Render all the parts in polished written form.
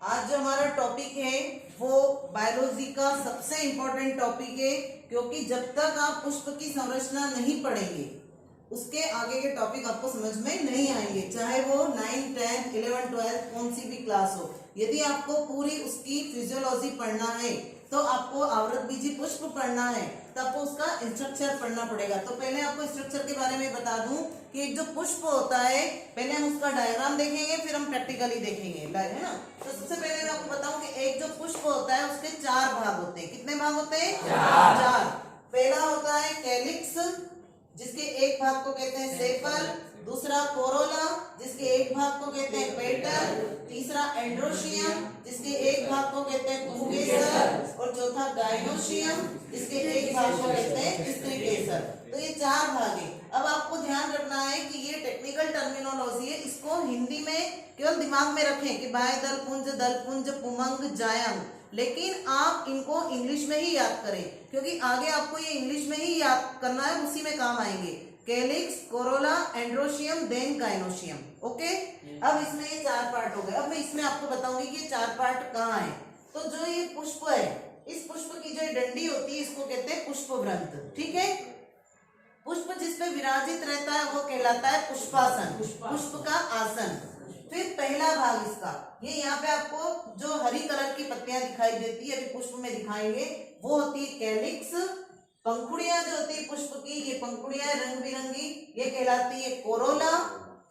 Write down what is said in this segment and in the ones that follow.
आज जो हमारा टॉपिक है वो बायोलॉजी का सबसे इम्पोर्टेंट टॉपिक है, क्योंकि जब तक आप पुष्प की संरचना नहीं पढ़ेंगे उसके आगे के टॉपिक आपको समझ में नहीं आएंगे, चाहे वो 9, 10, 11, 12 कौन सी भी क्लास हो। यदि आपको पूरी उसकी फिजियोलॉजी पढ़ना है तो आपको आवृतबीजी पुष्प पढ़ना है, तो आपको उसका स्ट्रक्चर पढ़ना पड़ेगा। तो पहले आपको स्ट्रक्चर के बारे में बता दूं कि एक जो पुष्प होता है, पहले हम उसका डायग्राम देखेंगे, फिर हम प्रैक्टिकली देखेंगे, है ना। तो सबसे पहले मैं आपको बताऊं कि एक जो पुष्प होता है उसके 4 भाग होते हैं। कितने भाग होते हैं? 4। पहला होता है कैलिक्स, जिसके एक भाग को कहते हैं सेपल, दूसरा कोरोला जिसके एक भाग को कहते हैं पेटल, तीसरा एंड्रोशियम जिसके एक भाग को कहते हैं पुंकेसर, और चौथा गाइनोशियम जिसके एक भाग को कहते हैं स्त्रीकेसर। तो ये 4 भाग है। अब आपको ध्यान रखना है कि ये टेक्निकल टर्मिनोलॉजी है, इसको हिंदी में केवल दिमाग में रखें कि बाह्य दल पुंज पुमंग जायंग, लेकिन आप इनको इंग्लिश में ही याद करें, क्योंकि आगे आपको ये इंग्लिश में ही याद करना है, उसी में काम आएंगे। Calyx, corolla, androecium, then gynoecium. Okay, अब इसमें ये 4 पार्ट हो गए। अब मैं इसमें आपको बताऊंगी कि ये 4 पार्ट कहाँ है। तो जो ये पुष्प है, इस पुष्प की जो डंडी होती है इसको कहते हैं पुष्पवृंत। ठीक है, पुष्प जिसपे विराजित रहता है वो कहलाता है पुष्पासन, पुष्प का आसन। फिर पहला भाग इसका, ये यहाँ पे आपको जो हरी कलर की पत्तियां दिखाई देती है, अभी पुष्प में दिखाएंगे, वो होती है कैलिक्स। पंखुड़ियां जो होती है पुष्प की, ये पंखुड़ियां रंग बिरंगी, ये कहलाती है कोरोला।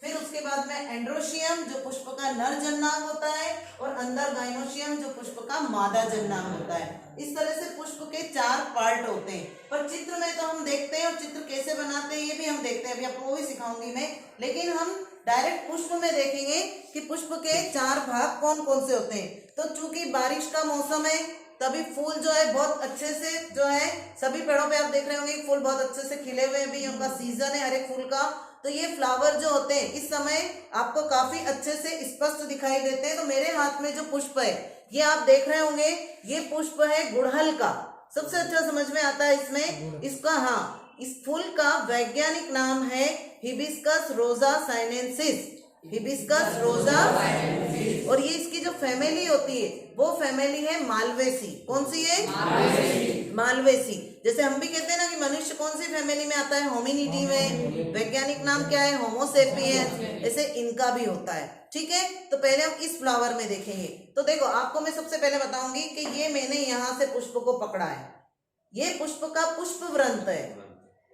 फिर उसके बाद में एंड्रोशियम जो पुष्प का नर जननांग होता है, और अंदर गाइनोशियम जो पुष्प का मादा जननांग होता है। इस तरह से पुष्प के 4 पार्ट होते हैं। पर चित्र में तो हम देखते हैं, और चित्र कैसे बनाते हैं ये भी हम देखते हैं, अभी आपको वो भी सिखाऊंगी मैं। लेकिन हम डायरेक्ट पुष्प में देखेंगे कि पुष्प के 4 भाग कौन कौन से होते हैं। तो चूंकि बारिश का मौसम है, तभी फूल जो है बहुत अच्छे से जो है, सभी पेड़ों पे आप देख रहे होंगे फूल बहुत अच्छे से खिले हुए हैं, भी उनका सीजन है हर एक फूल का। तो ये फ्लावर जो होते हैं इस समय आपको काफी अच्छे से स्पष्ट दिखाई देते हैं। तो मेरे हाथ में जो पुष्प है ये आप देख रहे होंगे, ये पुष्प है गुड़हल का। सबसे अच्छा समझ में आता है इसमें इसका, हाँ, इस फूल का वैज्ञानिक नाम है हिबिस्कस रोजा साइनेंसिस, हिबिस्कस रोजा। और ये इसकी जो फैमिली होती है वो फैमिली है मालवेसी। कौन सी है? मालवेसी। जैसे हम भी कहते हैं ना कि मनुष्य कौन सी फैमिली में आता है? होमिनिडी में। वैज्ञानिक नाम क्या है? होमोसेपियन। ऐसे इनका भी होता है। ठीक है, तो पहले हम इस फ्लावर में देखेंगे। तो देखो, आपको मैं सबसे पहले बताऊंगी कि ये मैंने यहाँ से पुष्प को पकड़ा है, ये पुष्प का पुष्पवृंत है।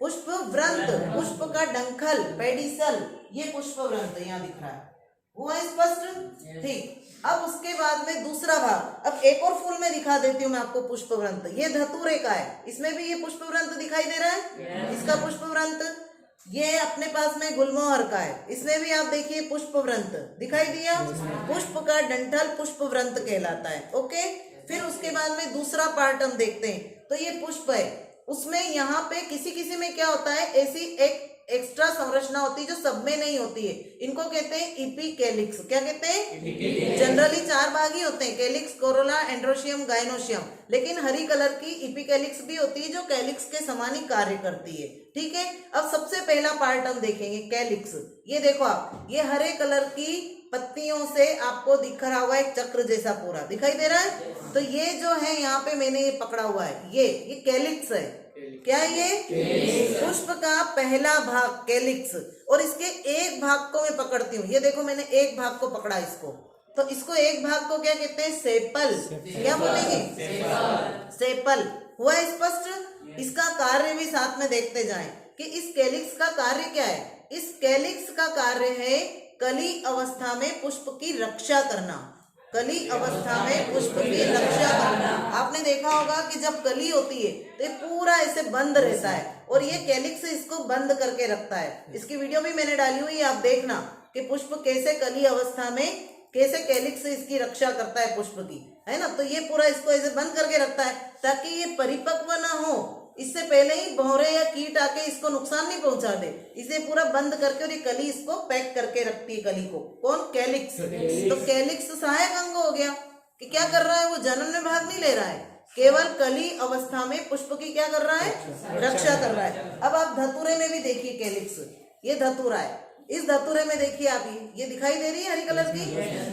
पुष्पवृंत, पुष्प का डंखल, पेडिसल, ये पुष्पवृंत यहाँ दिख रहा है। हुआ स्पष्ट? ठीक। अब उसके बाद में दूसरा भाग, अब एक और फूल में दिखा देती हूँ मैं आपको पुष्पवृंत। ये धतूरे का है, इसमें भी ये पुष्पवृंत दिखाई दे रहा है। इसका पुष्पवृंत ये अपने पास में गुलमोहर का है, इसमें भी आप देखिए पुष्पवृंत दिखाई दिया। पुष्प का डंठल पुष्पवृंत कहलाता है। ओके, फिर उसके बाद में दूसरा पार्ट हम देखते हैं। तो ये पुष्प है, उसमें यहाँ पे किसी किसी में क्या होता है, ऐसी एक एक्स्ट्रा संरचना होती है जो सब में नहीं होती है। इनको कहते हैं इपीकैलिक्स। क्या कहते हैं? जनरली 4 भाग ही होते हैं, कैलिक्स, कोरोला, एंड्रोशियम, गाइनोशियम। लेकिन हरी कलर की इपीकैलिक्स भी होती है जो कैलिक्स के समान ही कार्य करती है। ठीक है, अब सबसे पहला पार्ट हम देखेंगे कैलिक्स। ये देखो आप, ये हरे कलर की पत्तियों से आपको दिख रहा हुआ एक चक्र जैसा पूरा दिखाई दे रहा है। तो ये जो है यहाँ पे मैंने ये पकड़ा हुआ है, ये कैलिक्स है। क्या है ये? पुष्प का पहला भाग कैलिक्स। और इसके एक भाग को मैं पकड़ती हूँ, ये देखो मैंने एक भाग को पकड़ा इसको, तो इसको एक भाग को क्या कहते हैं? सेपल। क्या बोलेंगे? सेपल। हुआ स्पष्ट? इसका कार्य भी साथ में देखते जाएं कि इस कैलिक्स का कार्य क्या है। इस कैलिक्स का कार्य है कली अवस्था में पुष्प की रक्षा करना। कली अवस्था में पुष्प की रक्षा करना। आपने देखा होगा कि जब कली होती है तो ये पूरा ऐसे बंद रहता है, और ये कैलिक्स इसको बंद करके रखता है। इसकी वीडियो भी मैंने डाली हुई है, आप देखना कि पुष्प कैसे कली अवस्था में कैसे कैलिक्स इसकी रक्षा करता है पुष्प की, है ना। तो ये पूरा इसको ऐसे बंद करके रखता है ताकि ये परिपक्व ना हो, इससे पहले ही भौरे या कीट आके इसको नुकसान नहीं पहुंचा दे। इसे पूरा बंद करके और ये कली इसको पैक करके रखती है कली को। कौन? कैलिक्स। तो कैलिक्स सहायक अंग हो गया कि क्या कर रहा है, वो जनन में भाग नहीं ले रहा है, केवल कली अवस्था में पुष्प की क्या कर रहा है? रक्षा कर रहा है। अब आप धतूरे में भी देखिए कैलिक्स, ये धतूरा है, इस धतूरे में देखिए आप, ये दिखाई दे रही है हरी कलर की,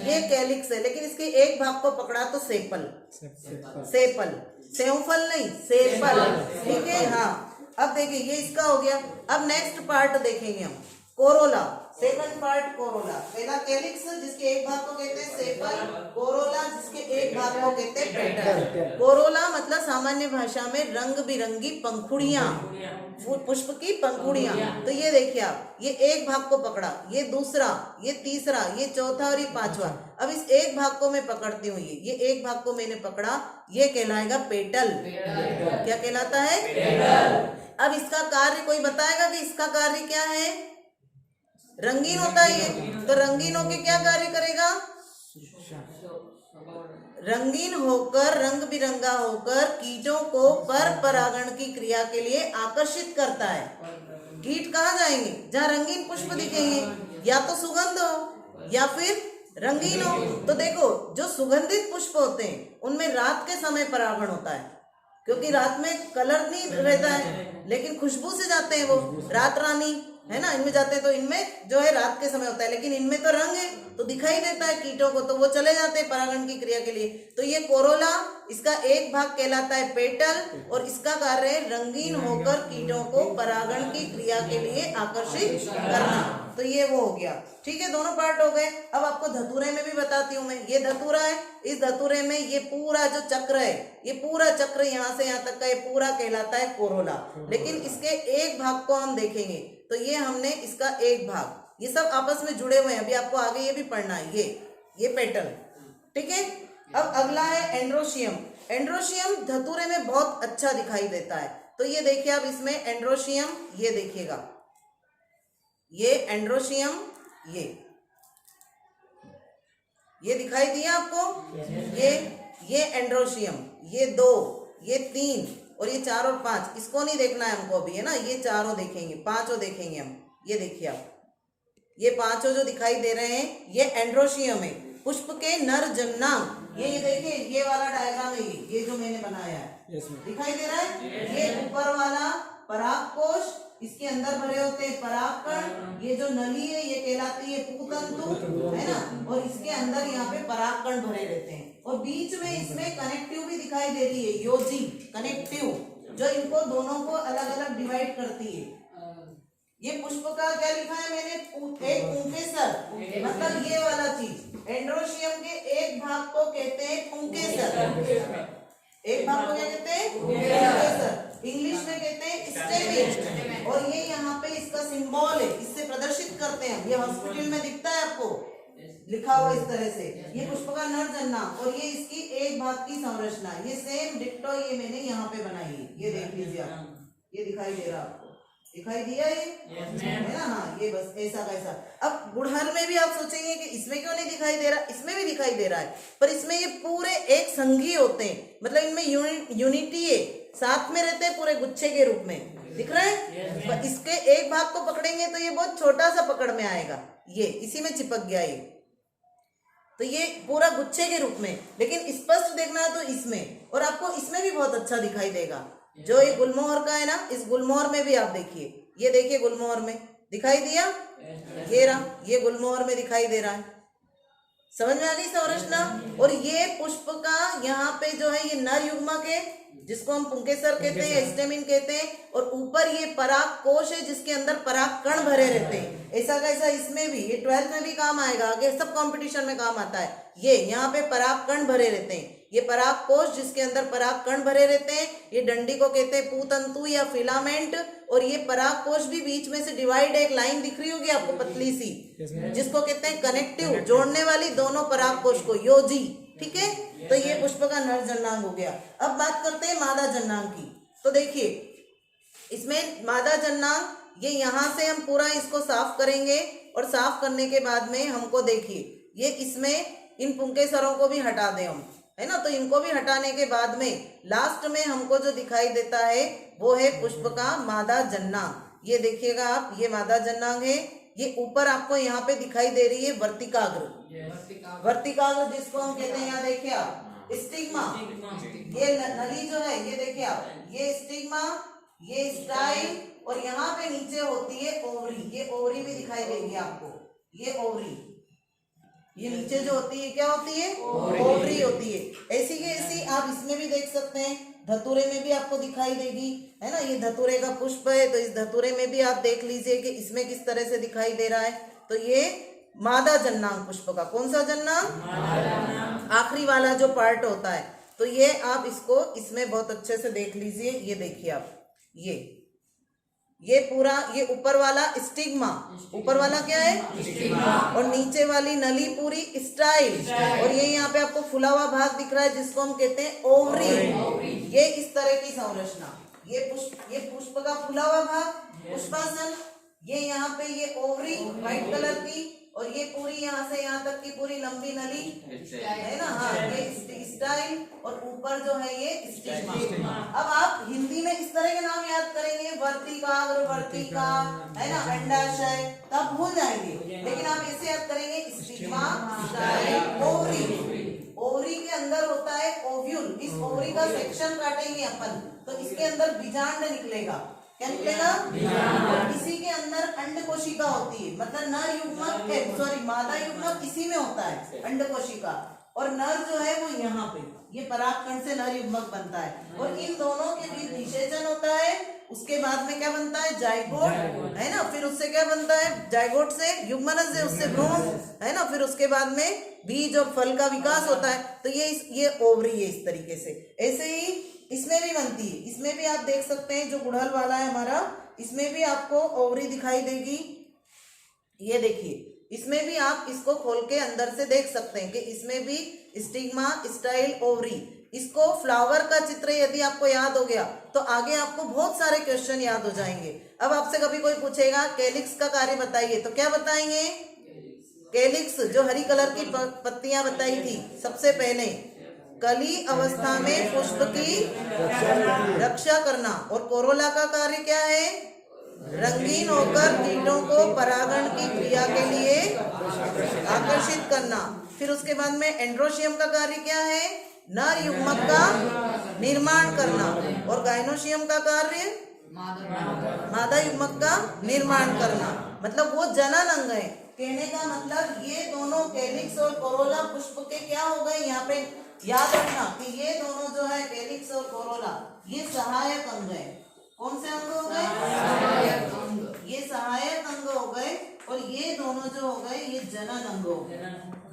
ये कैलिक्स है, लेकिन इसके एक भाग को पकड़ा तो सेपल, सेपल, सेवफल नहीं, सेपल, ठीक है। हाँ, अब देखिए ये इसका हो गया। अब नेक्स्ट पार्ट देखेंगे हम, कोरोला, सेकंड पार्ट कोरोला। पहला कैलिक्स जिसके एक भाग को कहते हैं सेपल, कोरोला जिसके एक भाग को कहते हैं पेटल। कोरोला मतलब सामान्य भाषा में रंग बिरंगी पंखुड़ियां, पुष्प की पंखुड़ियां। तो ये देखिए आप, ये एक भाग को पकड़ा, ये दूसरा, ये तीसरा, ये चौथा और ये पांचवा। अब इस एक भाग को मैं पकड़ती हूँ, ये एक भाग को मैंने पकड़ा, ये कहलाएगा पेटल। क्या कहलाता है? पेटल। अब इसका कार्य कोई बताएगा कि इसका कार्य क्या है? रंगीन होता है ये, तो रंगीन होकर क्या कार्य करेगा? रंगीन होकर, रंग बिरंगा होकर कीटों को पर परागण की क्रिया के लिए आकर्षित करता है। कीट कहाँ जाएंगे? जहाँ रंगीन पुष्प दिखेंगे, या तो सुगंध हो या फिर रंगीन हो। तो देखो, जो सुगंधित पुष्प होते हैं उनमें रात के समय परागण होता है, क्योंकि रात में कलर नहीं रहता है, लेकिन खुशबू से जाते हैं वो, रात रानी है ना, इनमें जाते हैं, तो इनमें जो है रात के समय होता है, लेकिन इनमें तो रंग है तो दिखाई देता है कीटों को, तो वो चले जाते हैं परागण की क्रिया के लिए। तो ये कोरोला, इसका एक भाग कहलाता है पेटल, और इसका कार्य है रंगीन होकर कीटों को परागण की क्रिया के लिए आकर्षित करना। तो ये वो हो गया, ठीक है, दोनों पार्ट हो गए। अब आपको धतूरे में भी बताती हूँ मैं। ये धतूरा है, इस धतूरे में ये पूरा जो चक्र है, ये पूरा चक्र यहाँ से यहाँ तक का ये पूरा कहलाता है कोरोला। लेकिन इसके एक भाग को हम देखेंगे, तो ये हमने इसका एक भाग, ये सब आपस में जुड़े हुए हैं, अभी आपको आगे ये भी पढ़ना है, ये पेटल, ठीक है। अब अगला है एंड्रोशियम। एंड्रोशियम धतूरे में बहुत अच्छा दिखाई देता है। तो ये देखिए आप, इसमें एंड्रोशियम, ये देखिएगा, ये एंड्रोशियम, ये दिखाई दिया आपको, ये एंड्रोशियम, ये 2, ये 3 और ये 4 और 5, इसको नहीं देखना है हमको अभी, है ना, ये चारों देखेंगे, पांचों देखेंगे हम। ये देखिए आप, ये पांचों जो दिखाई दे रहे हैं ये एंड्रोशियम है, पुष्प के नर जननांग। ये देखिए, ये वाला डायग्राम है, ये जो मैंने बनाया है, दिखाई दे रहा है। ये ऊपर वाला परागकोश, इसके अंदर भरे होते हैं परागकण। ये जो नली है ये कहलाती है पूतंतु, है ना, और इसके अंदर यहाँ पे परागकण भरे रहते हैं, और बीच में इसमें कनेक्टिव भी दिखाई दे रही है, योजी कनेक्टिव, जो इनको दोनों को अलग अलग डिवाइड करती है। ये पुष्प का क्या लिखा है मैंने? एक पुंकेसर, मतलब ये वाला चीज। एंड्रोशियम के एक भाग को कहते हैं पुंकेसर, एक भाग को क्या कहते हैं? पुंकेसर। इंग्लिश में कहते हैं स्टेमिन, और ये यहाँ पे इसका सिंबल है, इससे प्रदर्शित करते हैं। ये हॉस्पिटल में दिखता है आपको लिखा हुआ इस तरह से, ये पुष्प का नर जननांग, और ये इसकी एक भाग की संरचना। ये सेम डिक्टो ये मैंने यहाँ पे बनाई है, ये देख लीजिए आप, ये दिखाई दे रहा आपको, दिखाई दिया ये, है ना। हाँ, ये बस ऐसा कैसा। अब गुड़हल में भी आप सोचेंगे कि इसमें क्यों नहीं दिखाई दे रहा, इसमें भी दिखाई दे रहा है, पर इसमें ये पूरे एक संघी होते हैं, मतलब इनमें यूनिटी है, साथ में रहते हैं पूरे गुच्छे के रूप में, दिख रहा है। पर इसके एक भाग को पकड़ेंगे तो ये बहुत छोटा सा पकड़ में आएगा, ये इसी में चिपक गया ये, तो ये पूरा गुच्छे के रूप में। लेकिन स्पष्ट देखना है तो इसमें, और आपको इसमें भी बहुत अच्छा दिखाई देगा। जो ये गुलमोहर का है ना, इस गुलमोहर में भी आप देखिए, ये देखिए गुलमोहर में दिखाई दिया, ये रहा, ये गुलमोहर में दिखाई दे रहा है। समझ में आ गई संरचना। और ये पुष्प का यहाँ पे जो है ये नर युग्मक है, जिसको हम पुंकेसर कहते हैं, स्टेमिन कहते हैं, और ऊपर ये पराग कोश है जिसके अंदर पराग कण भरे रहते हैं। ऐसा कैसा इसमें भी, ये 12th में भी काम आएगा, आगे सब कंपटीशन में काम आता है। ये यहाँ पे पराग कण भरे रहते हैं, ये पराग कोश जिसके अंदर पराग कण भरे रहते हैं, ये डंडी को कहते हैं पूतंतु या फिलामेंट, और ये पराग कोश भी बीच में से डिवाइड, एक लाइन दिख रही होगी आपको पतली सी, जिसको कहते हैं कनेक्टिव, जोड़ने वाली दोनों पराग कोश को, योजी, ठीक है। तो ये पुष्प का नर जननांग हो गया। अब बात करते हैं मादा जननांग की। तो देखिए इसमें मादा जननांग, ये यहाँ से हम पूरा इसको साफ करेंगे, और साफ करने के बाद में हमको देखिए ये इसमें इन पुंकेसरों को भी हटा दें हम, है ना। तो इनको भी हटाने के बाद में लास्ट में हमको जो दिखाई देता है वो है पुष्प का मादा जननांग। ये देखिएगा आप, ये मादा जननांग है। ये ऊपर आपको यहाँ पे दिखाई दे रही है वर्तिकाग्र, वर्तिकाग्र जिसको हम कहते हैं, यहाँ देखिए आप स्टिग्मा, ये नली जो है, ये देखिए आप, ये स्टिग्मा, ये स्टाइल, और यहाँ पे नीचे होती है ओवरी। ये ओवरी भी दिखाई देगी आपको, ये ओवरी, ये नीचे जो होती है क्या होती है, ओवरी होती है। ऐसी की ऐसी आप इसमें भी देख सकते हैं, धतूरे में भी आपको दिखाई देगी, है ना। ये धतूरे का पुष्प है, तो इस धतूरे में भी आप देख लीजिए कि इसमें किस तरह से दिखाई दे रहा है। तो ये मादा जन्नांग पुष्प का, कौन सा जन्नांग, आखिरी वाला जो पार्ट होता है। तो ये आप इसको इसमें बहुत अच्छे से देख लीजिए। ये देखिए आप, ये पूरा, ये ऊपर वाला स्टिग्मा, ऊपर वाला क्या है स्टिग्मा, और नीचे वाली नली पूरी स्टाइल, और ये यहाँ पे आपको फुला हुआ भाग दिख रहा है जिसको हम कहते हैं ओवरी। ये इस तरह की संरचना, ये पुष्प का फुला हुआ भाग पुष्पासन, ये यहाँ पे ये ओवरी व्हाइट कलर की, और ये पूरी यहाँ से यहाँ तक की पूरी लंबी नली है ना, हाँ, ये स्टाइल, और ऊपर जो है ये स्टिग्मा। अब आप हिंदी में इस तरह के नाम याद करेंगे, वर्तिका, अग्रवर्तिका, है ना, अंडाशय, तो आप भूल जाएंगे। लेकिन आप ऐसे याद करेंगे स्टिग्मा, स्टाइल, ओवरी। ओवरी के अंदर होता है ओव्यूल। इस ओवरी का सेक्शन काटेंगे अपन तो इसके अंदर बीजांड निकलेगा। क्या निकलेगा, और इसी के अंदर अंड कोशिका होती है, मतलब नर युग्मक, सॉरी मादा युग्मक इसी में होता है अंड कोशिका, और नर जो है वो यहाँ पे, ये परागकण से नर युग्मक बनता है, और इन दोनों के बीच निषेचन होता है। उसके बाद में क्या बनता है, जाइगोट, है ना, फिर उससे क्या बनता है, जाइगोट से युग्मनज से उससे भ्रूण, है ना, फिर उसके बाद में बीज और फल का विकास होता है। तो ये ओवरी है इस तरीके से। ऐसे ही इसमें भी बनती है, इसमें भी आप देख सकते हैं, जो गुड़हल वाला है हमारा, इसमें भी आपको ओवरी दिखाई देगी। ये देखिए, इसमें भी आप इसको खोल के अंदर से देख सकते हैं कि इसमें भी स्टिग्मा, स्टाइल, ओवरी। इसको फ्लावर का चित्र यदि आपको याद हो गया तो आगे आपको बहुत सारे क्वेश्चन याद हो जाएंगे। अब आपसे कभी कोई पूछेगा कैलिक्स का कार्य बताइए, तो क्या बताएंगे, कैलिक्स जो हरी कलर की पत्तियां बताई थी सबसे पहले, कली अवस्था में पुष्प की रक्षा करना, और कोरोला का कार्य क्या है, रंगीन होकर कीटों को परागण की क्रिया के लिए आकर्षित करना। फिर उसके बाद में एंड्रोशियम का कार्य क्या है, नर युग्मक का निर्माण करना, और गाइनोशियम का कार्य मादा युग्मक का निर्माण करना, मतलब वो जनन अंग है। कहने का मतलब ये दोनों कैलिक्स और कोरोला पुष्प के क्या हो गए, यहाँ पे याद रखना कि ये दोनों जो है कैलिक्स और कोरोला, ये सहायक अंग है। कौन से अंग हो गए, ये सहायक अंग हो गए, और ये दोनों जो हो गए ये जनन अंग हो गए।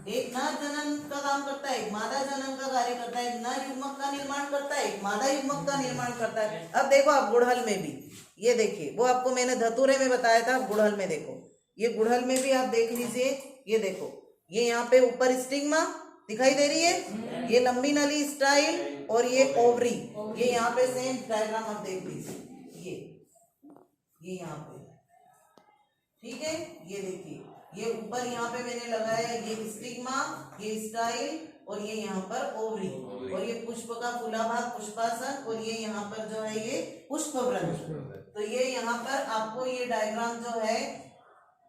एक नर जनन का काम करता है, एक मादा जनन का कार्य करता है, एक नर युग्मक का निर्माण करता है, एक मादा युग्मक का निर्माण करता है। अब देखो आप गुड़हल में भी, ये देखिए, वो आपको मैंने धतूरे में बताया था, गुड़हल में देखो, ये गुड़हल में भी आप देख लीजिए, ये देखो, ये यहाँ पे ऊपर स्टिग्मा दिखाई दे रही है, ये लंबी नली स्टाइल, और ये ओवरी, ये यहाँ पे सेम डायग्राम आप देख लीजिए, ये यहाँ पे, ठीक है, ये देखिए, ये ऊपर यहाँ पे मैंने लगाया, ये स्टिग्मा, ये स्टाइल, और ये यहाँ पर ओवरी, और ये पुष्प का फूला भाग पुष्पासन, और ये यहाँ पर जो है ये पुष्पवृंत। तो ये यहाँ पर आपको ये डायग्राम जो है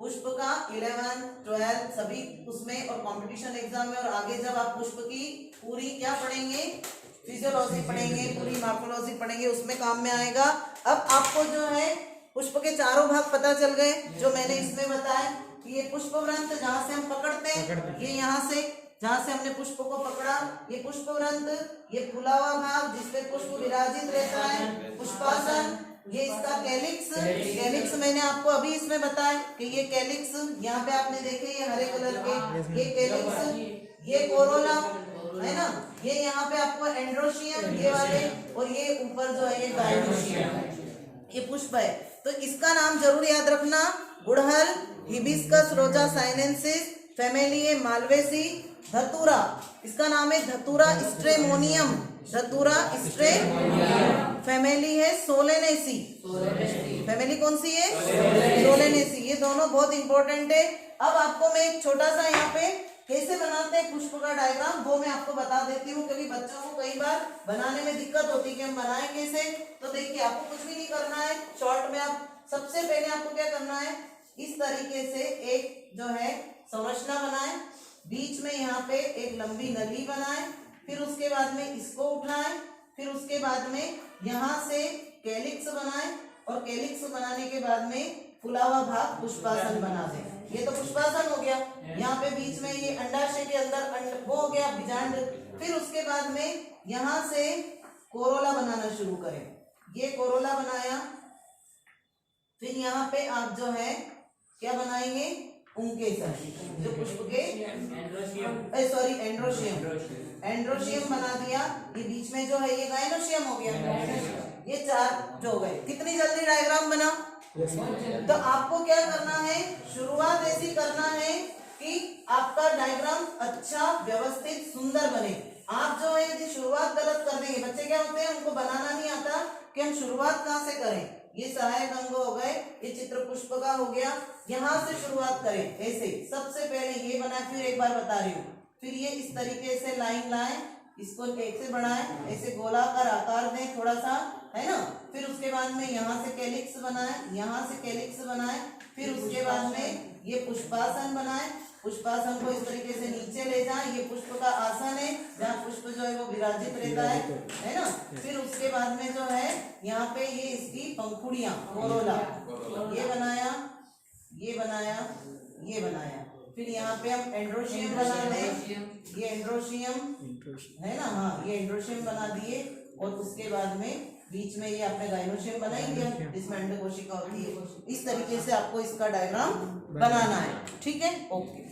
पुष्प का 11, 12 सभी उसमें, और कंपटीशन एग्जाम में, और आगे जब आप पुष्प की पूरी क्या पढ़ेंगे, फिजियोलॉजी पढ़ेंगे, पूरी मॉर्फोलॉजी पढ़ेंगे, उसमें काम में आएगा। अब आपको जो है पुष्प के चारों भाग पता चल गए, जो मैंने इसमें बताया कि ये पुष्पवृंत जहाँ से हम पकड़ते हैं, ये यहाँ से जहाँ से हमने पुष्प को पकड़ा, ये पुष्पवृंत, ये फूला हुआ भाग जिसपे पुष्प विराजित रहता है पुष्पासन, ये इसका कैलिक्स, कैलिक्स मैंने आपको अभी इसमें बताया कि ये कैलिक्स, यहाँ पे आपने देखे ये हरे कलर के, ये कैलिक्स, ये कोरोला, है ना, ये यहाँ पे आपको एंड्रोशियम ये वाले, और ये ऊपर जो है ये गाइनोशियम, ये पुष्प है। तो इसका नाम जरूर याद रखना, गुड़हल, हिबिस्कस रोजा साइनेंसिस, फैमिली है मालवेसी, धतूरा, इसका नाम है धतूरा स्ट्रेमोनियम, धतूरा स्ट्रेमोनियम, फैमिली है सोलेनेसी, फैमिली कौन सी है, सोलेनेसी। ये दोनों बहुत इंपॉर्टेंट है। अब आपको मैं एक छोटा सा यहाँ पे कैसे बनाते हैं पुष्प का डायग्राम, वो मैं आपको बता देती हूँ, क्योंकि बच्चों को कई बार बनाने में दिक्कत होती है कि हम बनाएं कैसे। तो देखिए, आपको कुछ भी नहीं करना है, शॉर्ट में आप सबसे पहले आपको क्या करना है, इस तरीके से एक जो है संरचना बनाए, बीच में यहाँ पे एक लंबी नली बनाए, फिर उसके बाद में इसको उठाएं, फिर उसके बाद में यहाँ से कैलिक्स बनाए, और कैलिक्स बनाने के बाद में फुला हुआ भाग पुष्पासन बना दे। ये तो पुष्पासन हो गया। यहाँ पे बीच में ये अंडाशय के अंदर वो हो गया बीजांड। फिर उसके बाद में यहाँ से कोरोला बनाना शुरू करें। ये कोरोला बनाया। फिर यहाँ पे आप जो है क्या बनाएंगे, पुंकेसर जो पुष्प के एंड्रोशियम बना दिया। ये बीच में जो है ये गायनोशियम हो गया। ये 4 जो हो गए। कितनी जल्दी डायग्राम बना। तो आपको क्या करना है, शुरुआत ऐसी करना है कि आपका डायग्राम अच्छा व्यवस्थित सुंदर बने। आप जो है यदि शुरुआत गलत कर देंगे, बच्चे क्या होते हैं उनको बनाना नहीं आता कि हम शुरुआत कहाँ से करें। ये सहायक अंग हो गए, ये चित्र पुष्प का हो गया। यहाँ से शुरुआत करें ऐसे। सबसे पहले ये बना, फिर एक बार बता रही हूँ। फिर ये इस तरीके से लाइन लाएं, इसको एक से बढ़ाएं, ऐसे गोलाकार आकार दें थोड़ा सा, है ना। फिर उसके बाद में यहाँ से कैलिक्स बनाएं, यहाँ से कैलिक्स बनाएं। फिर उसके बाद में ये पुष्पासन बनाएं। पुष्पासन को इस तरीके से नीचे ले जाएं। ये पुष्प का आसन है जहाँ पुष्प जो है वो विराजित रहता है ना। फिर उसके बाद में जो है यहाँ पे ये इसकी पंखुड़ियां, कोरोला, ये बनाया, ये बनाया, ये बनाया। फिर यहाँ पे हम एंड्रोशियम बना दें। ये एंड्रोशियम है ना, हाँ ये एंड्रोशियम बना दिए। और उसके बाद में बीच में ये आपने गायनोशियम बनाएंगे जिसमें अंड कोशिका होती है। इस तरीके से आपको इसका डायग्राम बनाना है, ठीक है, ओके।